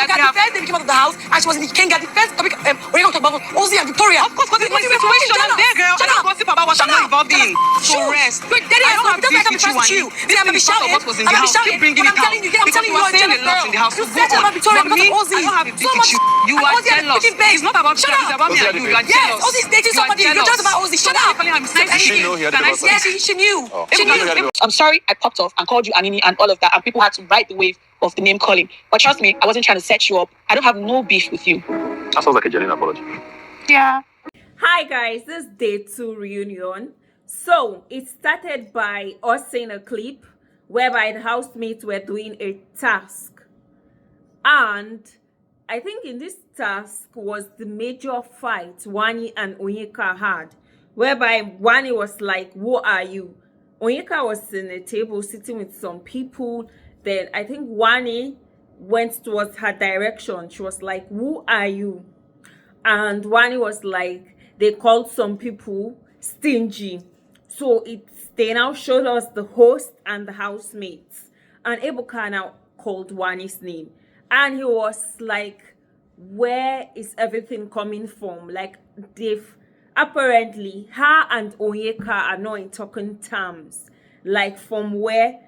the first day we came out of the house, and she was in the Kenga. The first topic, we're going to talk about Ozzie and Victoria. Of course, because it's my situation. I'm there, girl. I don't gossip about what I'm not involved in. So rest. Wait, Daddy, I don't have beef with you, Wanni. I'm going to be shouting. What was in the house? Keep bringing it out. I'm telling you, you're a jealous girl. In the house. You said about Victoria because of Ozzie. I don't have a beef with you. You are jealous. It's not about Victoria. It's about me and you. You are jealous. Yes, Ozzie's dating somebody. You're jealous about Ozzie. Shut up. She knew. I'm sorry I popped off and called you Anini and all of that, and people had to ride the wave of the name calling. But trust me, I wasn't trying to set you up. I don't have no beef with you. That sounds like a genuine apology. Yeah. Hi guys, this is day 2 reunion. So it started by us seeing a clip whereby the housemates were doing a task, and I think in this task was the major fight Wanni and Onyeka had, whereby Wanni was like, "Who are you?" Onyeka was in a table sitting with some people. Then I think Wanni went towards her direction. She was like, "Who are you?" And Wanni was like, they called some people stingy. So they now showed us the host and the housemates. And Ebuka now called Wanni's name. And he was like, where is everything coming from? Like, they've apparently, her and Onyeka are not in talking terms. Like, from where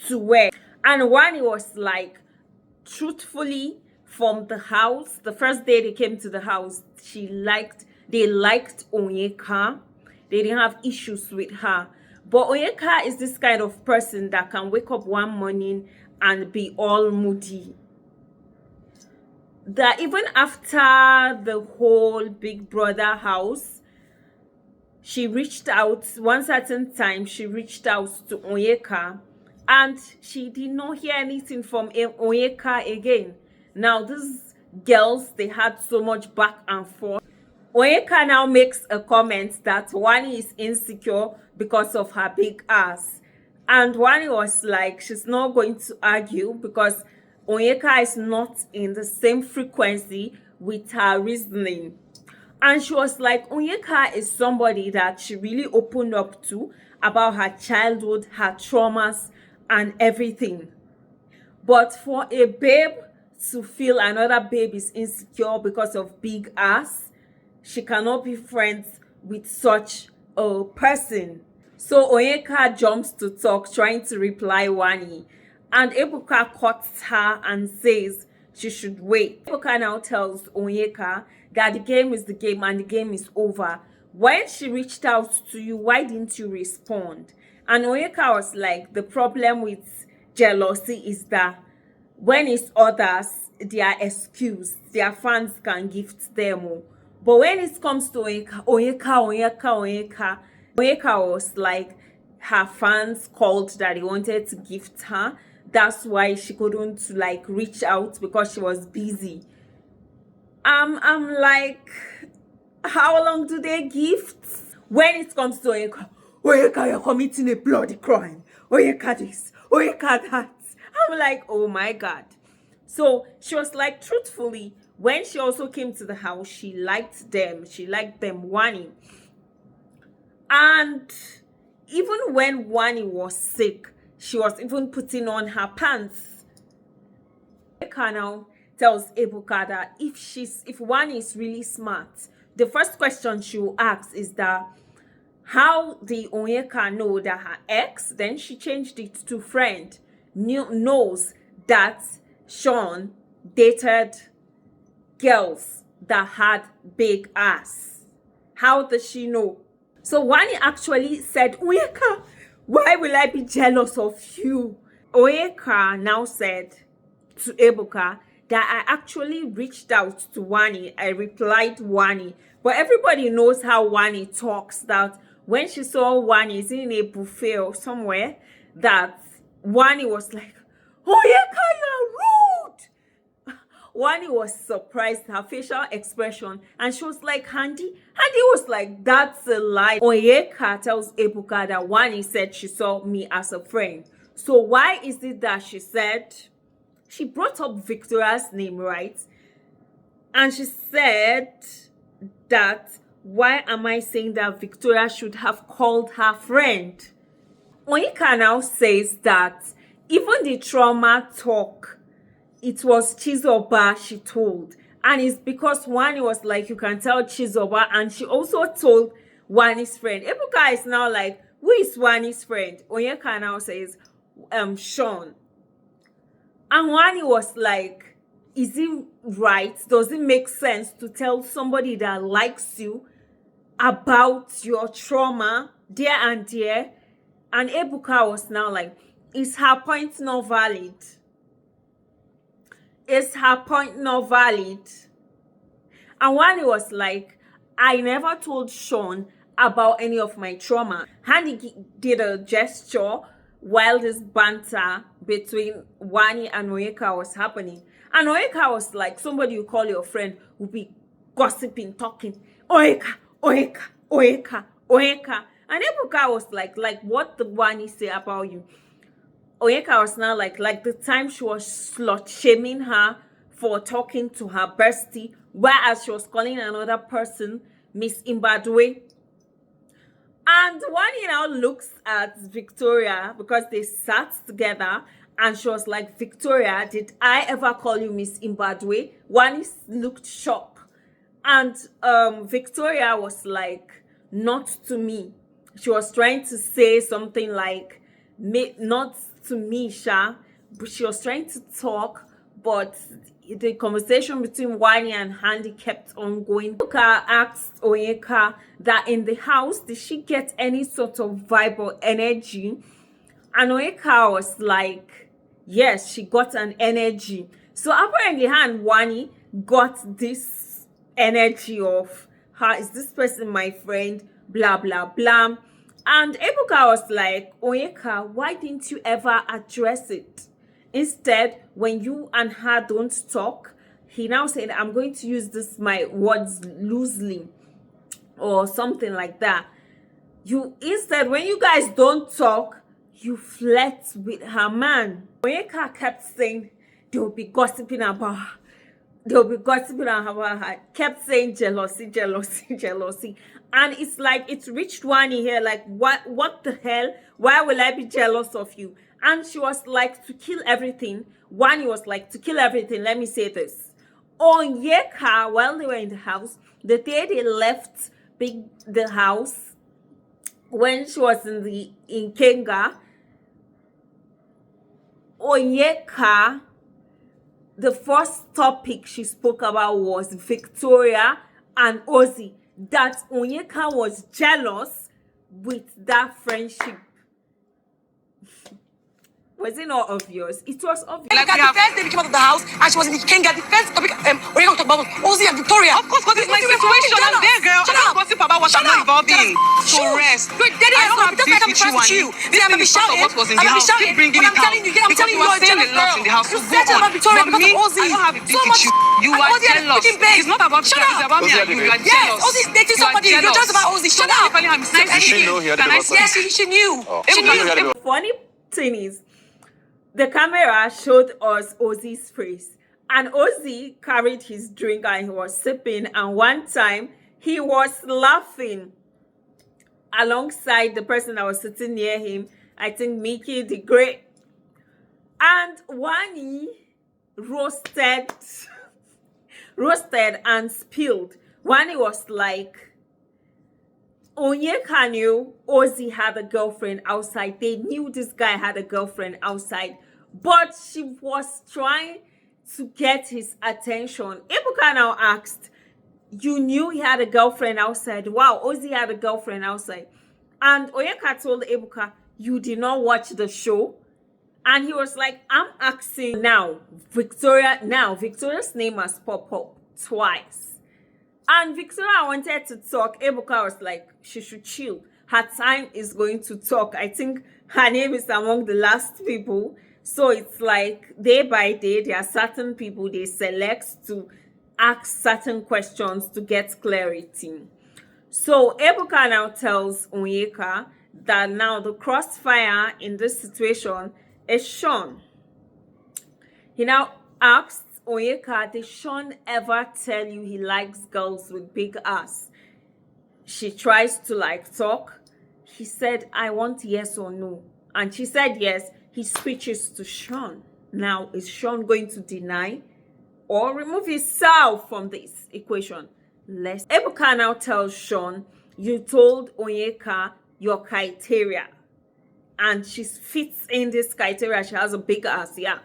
to where. And Wanni was like, truthfully, from the house, the first day they came to the house, they liked Onyeka. They didn't have issues with her. But Onyeka is this kind of person that can wake up one morning and be all moody. That even after the whole Big Brother house, she reached out, one certain time, she reached out to Onyeka, and she did not hear anything from Onyeka again. Now, these girls, they had so much back and forth. Onyeka now makes a comment that Wanni is insecure because of her big ass. And Wanni was like, she's not going to argue because Onyeka is not in the same frequency with her reasoning. And she was like, Onyeka is somebody that she really opened up to about her childhood, her traumas, and everything. But for a babe to feel another babe is insecure because of big ass, she cannot be friends with such a person. So Onyeka jumps to talk, trying to reply Wanni. And Ebuka cuts her and says she should wait. Ebuka now tells Onyeka that the game is the game and the game is over. When she reached out to you, why didn't you respond? And Onyeka was like, the problem with jealousy is that when it's others, they are excused. Their fans can gift them. But when it comes to Onyeka was like, her fans called that they wanted to gift her. That's why she couldn't like reach out because she was busy. I'm like, how long do they gift? When it comes to Onyeka, you're committing a bloody crime. Onyeka this, Onyeka that. I'm like, oh my God. So she was like, truthfully, when she also came to the house, she liked them. She liked them, Wanni. And even when Wanni was sick, she was even putting on her pants. Onyeka now tells Ebuka that if Wanni is really smart, the first question she will ask is that, how did Onyeka know that her ex, then she changed it to friend, knows that Sean dated girls that had big ass? How does she know? So Wanni actually said, Onyeka, why will I be jealous of you? Onyeka now said to Ebuka that I actually reached out to Wanni. I replied Wanni. But everybody knows how Wanni talks, that when she saw Wanni in a buffet or somewhere, that Wanni was like, Onyeka, you're rude. Wanni was surprised, her facial expression, and she was like, Handy was like, that's a lie. Onyeka tells Ebuka that Wanni said she saw me as a friend. So why is it that she said, she brought up Victoria's name, right? And she said that, why am I saying that Victoria should have called her friend? Onyeka now says that even the trauma talk it was Chizoba she told. And it's because Wanni was like, you can tell Chizoba, and she also told Wanni's friend. Ebuka is now like, who is Wanni's friend? Onyeka now says, Sean. And Wanni was like, is it right? Does it make sense to tell somebody that likes you about your trauma there and there? And Ebuka was now like, is her point not valid? Is her point not valid? And Wanni was like, I never told Sean about any of my trauma. Handy did a gesture while this banter between Wanni and Onyeka was happening. And Onyeka was like, somebody you call your friend will be gossiping, talking, Onyeka, Onyeka, Onyeka, Onyeka. And Ebuka was like, what did Wanni say about you? Onyeka was now like the time she was slut shaming her for talking to her bestie, whereas she was calling another person Miss Imbadwe. And Wanni now looks at Victoria because they sat together, and she was like, Victoria, did I ever call you Miss Imbadwe? Wanni looked shocked. And Victoria was like, not to me. She was trying to say something like, not to me, Sha. But she was trying to talk, but the conversation between Wanni and Handy kept on going. Onyeka asked Onyeka that in the house, did she get any sort of vibe or energy? And Onyeka was like, yes, she got an energy. So apparently her and Wanni got this energy of, her, is this person my friend? Blah, blah, blah. And Ebuka was like, Onyeka, why didn't you ever address it? Instead, when you and her don't talk, he now said, I'm going to use my words loosely or something like that. Instead, when you guys don't talk, you flirt with her man. Onyeka kept saying they'll be gossiping about her. They'll be gossiping about her. Kept saying jealousy, jealousy, jealousy. And it's like, it's reached Wanni here, like, what the hell? Why will I be jealous of you? And she was like, to kill everything. Wanni was like, to kill everything, let me say this. Onyeka, while they were in the house, the day they left the house, when she was in Kenga, Onyeka, the first topic she spoke about was Victoria and Ozzie. That Onyeka was jealous with that friendship. Was it not obvious? It was obvious. Like the first day we came out of the house and she was in the Kenga, the first topic we talked about was Ozzie and Victoria. Of course, because it's my situation. I'm there, girl. I don't gossip about what I'm not involved in. So rest. Wait, Daddy, I don't have beef with you, Wanni. This thing is part of what was in the house. Keep bringing it out. I'm telling you, Because you are saying a lot in the house. So go on. Victoria But me, because of Ozzie. I don't have a beef with you. You are jealous. It's not about you. It's about me and you. You are jealous. Ozzie's dating somebody. You're just about Ozzie. Shut up. Yes, she knew. She knew. The funny thing is, the camera showed us Ozzie's face, and Ozzie carried his drink and he was sipping, and one time he was laughing alongside the person that was sitting near him, I think Mickey the Great. And Wanni roasted and spilled. Wanni was like, Onyeka knew Ozzie had a girlfriend outside. They knew this guy had a girlfriend outside, but she was trying to get his attention. Ebuka now asked, you knew he had a girlfriend outside? Wow, Ozzie had a girlfriend outside. And Onyeka told Ebuka, you did not watch the show? And he was like, I'm asking now, Victoria's name has popped up twice. And Victoria wanted to talk. Ebuka was like, she should chill. Her time is going to talk. I think her name is among the last people. So it's like day by day, there are certain people they select to ask certain questions to get clarity. So Ebuka now tells Onyeka that now the crossfire in this situation is Sean. He now asks Onyeka, did Sean ever tell you he likes girls with big ass? She tries to like talk. He said, I want yes or no. And she said yes. He switches to Sean. Now, is Sean going to deny or remove himself from this equation? Ebuka now tells Sean, you told Onyeka your criteria, and she fits in this criteria. She has a big ass, yeah.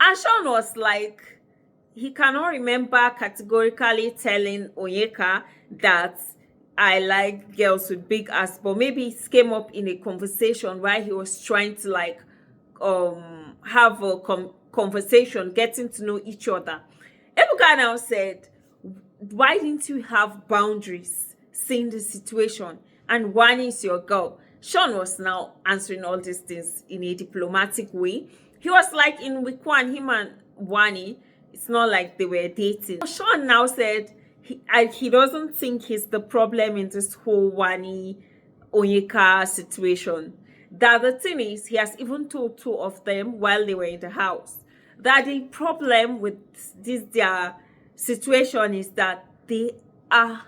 And Sean was like, he cannot remember categorically telling Onyeka that I like girls with big ass, but maybe it came up in a conversation while he was trying to like have a conversation, getting to know each other. Ebuka now said, why didn't you have boundaries seeing the situation? And Wanni is your girl. Sean was now answering all these things in a diplomatic way. He was like, in week 1, him and Wanni, it's not like they were dating. Sean now said he doesn't think he's the problem in this whole Wanni Onyeka situation. That the thing is, he has even told 2 of them while they were in the house that the problem with their situation is that they are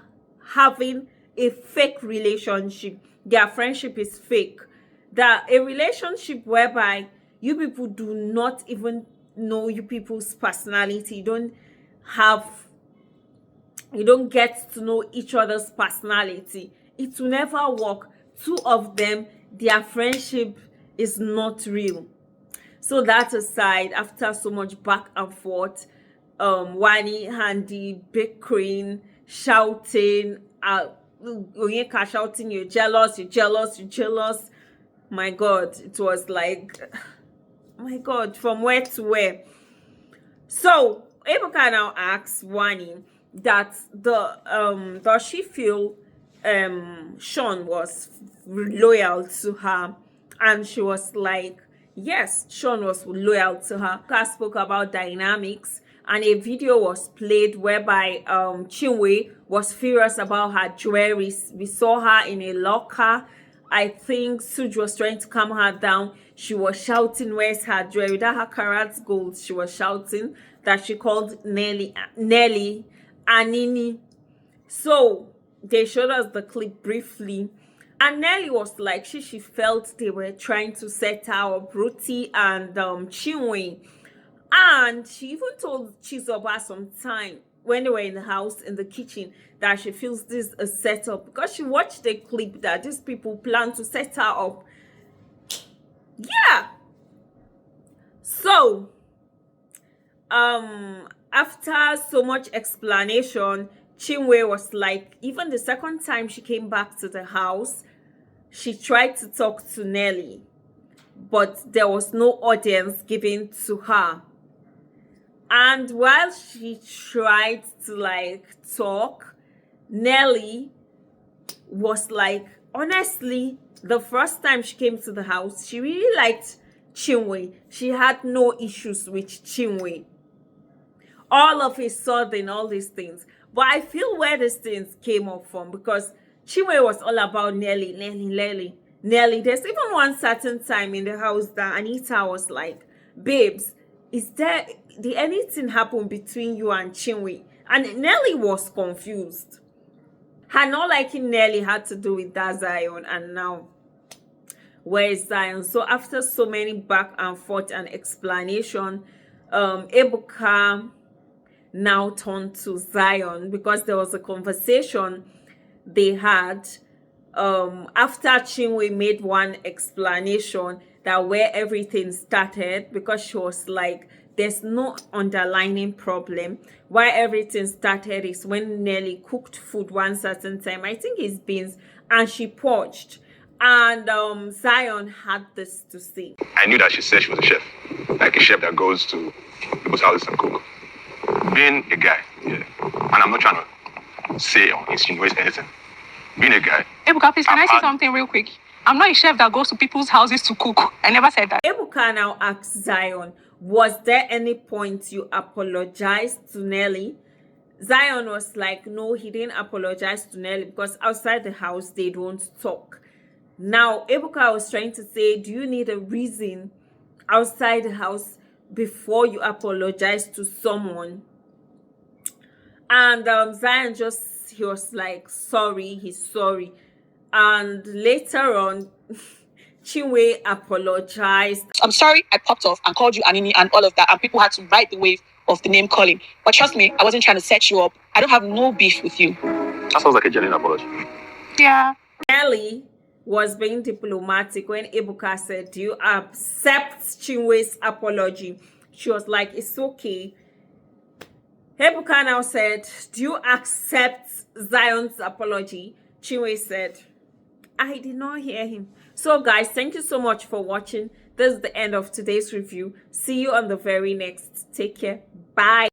having a fake relationship. Their friendship is fake. That a relationship whereby you people do not even know you people's personality. You don't get to know each other's personality. It will never work. 2 of them, their friendship is not real. So that aside, after so much back and forth, Wanni and the big queen shouting, Onyeka shouting, you're jealous, you're jealous, you're jealous. My God, it was like, my God, from where to where? So Ebuka now asks Wanni that does she feel Sean was loyal to her, and she was like, yes, Sean was loyal to her. Ebuka spoke about dynamics, and a video was played whereby Chinui was furious about her jewelry. We saw her in a locker. I think Suj was trying to calm her down. She was shouting, where's her jewelry? That her carats gold, she was shouting that she called Nelly Anini. So they showed us the clip briefly. And Nelly was like, she felt they were trying to set her up, Ruti and Chinui. And she even told Chizoba some time when they were in the house, in the kitchen, that she feels this is a setup. Because she watched the clip that these people plan to set her up. Yeah. So, after so much explanation, Chinwe was like, even the second time she came back to the house, she tried to talk to Nelly, but there was no audience given to her. And while she tried to like talk, Nelly was like, honestly, the first time she came to the house, she really liked Chinwe. She had no issues with Chinwe. All of a sudden, all these things. But I feel where these things came up from, because Chinwe was all about Nelly. There's even one certain time in the house that Anita was like, babes, did anything happen between you and Chinwe? And Nelly was confused. Her not liking Nelly had to do with that Zion, and now where is Zion? So after so many back and forth and explanation, Ebuka now turned to Zion, because there was a conversation they had after Chinwe made one explanation that where everything started, because she was like, there's no underlying problem. Why everything started is when Nelly cooked food one certain time, I think it's beans, and she poached. And Zion had this to say. I knew that she said she was a chef, like a chef that goes to people's houses and cook. Being a guy, yeah, and I'm not trying to say or insinuate anything. Being a guy. Ebuka, please, can I say something real quick? I'm not a chef that goes to people's houses to cook. I never said that. Ebuka now asks Zion, was there any point you apologized to Nelly? Zion was like, no, he didn't apologize to Nelly, because outside the house, they don't talk. Now, Ebuka was trying to say, do you need a reason outside the house before you apologize to someone? And Zion he was like, sorry, he's sorry. And later on, Chinui apologized. I'm sorry I popped off and called you Anini and all of that, and people had to ride the wave of the name calling. But trust me, I wasn't trying to set you up. I don't have no beef with you. That sounds like a genuine apology. Yeah. Nelly was being diplomatic when Ebuka said, do you accept Chinui's apology? She was like, it's okay. Ebuka now said, do you accept Zion's apology? Chinui said, I did not hear him. So guys, thank you so much for watching. This is the end of today's review. See you on the very next. Take care. Bye.